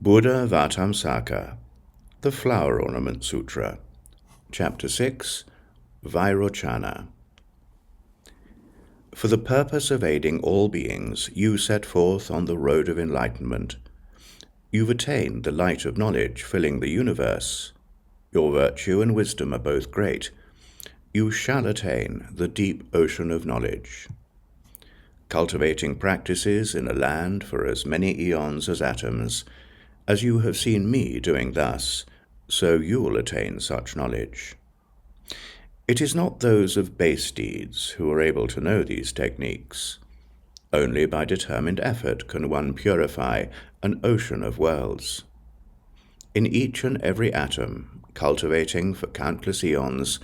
Buddhāvataṃsaka, the Flower Ornament Sutra, Chapter 6, Vairochana. For the purpose of aiding all beings, you set forth on the road of enlightenment. You've attained the light of knowledge filling the universe. Your virtue and wisdom are both great. You shall attain the deep ocean of knowledge. Cultivating practices in a land for as many eons as atoms, as you have seen me doing thus, so you'll attain such knowledge. It is not those of base deeds who are able to know these techniques. Only by determined effort can one purify an ocean of worlds. In each and every atom, cultivating for countless eons,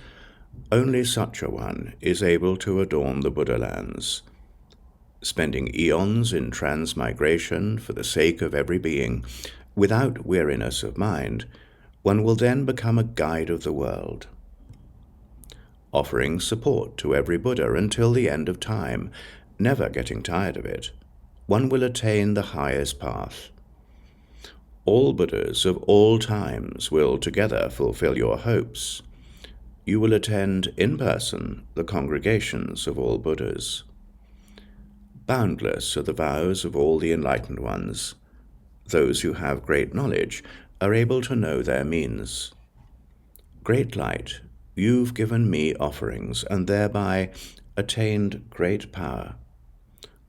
only such a one is able to adorn the Buddha lands. Spending eons in transmigration for the sake of every being, without weariness of mind, one will then become a guide of the world. Offering support to every Buddha until the end of time, never getting tired of it, one will attain the highest path. All Buddhas of all times will together fulfill your hopes. You will attend in person the congregations of all Buddhas. Boundless are the vows of all the enlightened ones. Those who have great knowledge are able to know their means. Great light, you've given me offerings and thereby attained great power,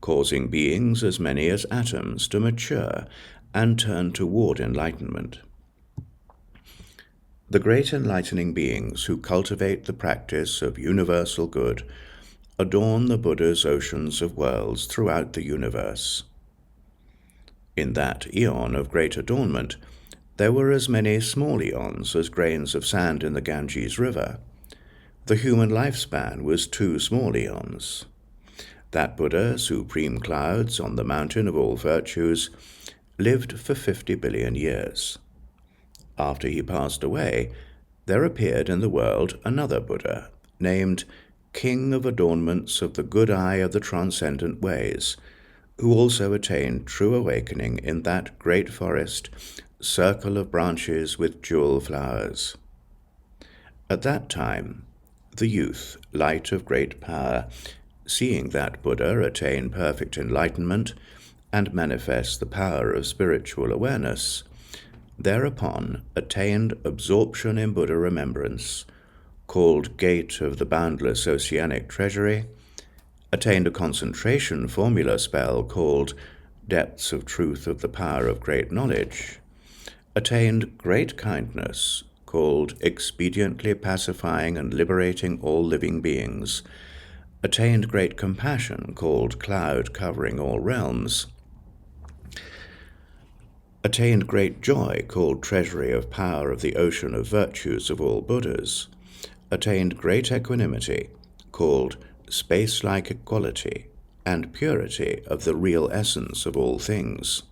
causing beings as many as atoms to mature and turn toward enlightenment. The great enlightening beings who cultivate the practice of universal good adorn the Buddha's oceans of worlds throughout the universe. In that eon of great adornment, there were as many small eons as grains of sand in the Ganges River. The human lifespan was 2 small eons. That Buddha, supreme clouds on the mountain of all virtues, lived for 50 billion years. After he passed away, there appeared in the world another Buddha, named King of Adornments of the Good Eye of the Transcendent Ways, who also attained true awakening in that great forest, circle of branches with jewel flowers. At that time, the youth, light of great power, seeing that Buddha attain perfect enlightenment and manifest the power of spiritual awareness, thereupon attained absorption in Buddha remembrance, called Gate of the Boundless Oceanic Treasury, attained a concentration formula spell called Depths of Truth of the Power of Great Knowledge, attained great kindness called Expediently Pacifying and Liberating All Living Beings, attained great compassion called Cloud Covering All Realms, attained great joy called Treasury of Power of the Ocean of Virtues of all Buddhas, attained great equanimity called Space-like Equality and Purity of the Real Essence of all Things,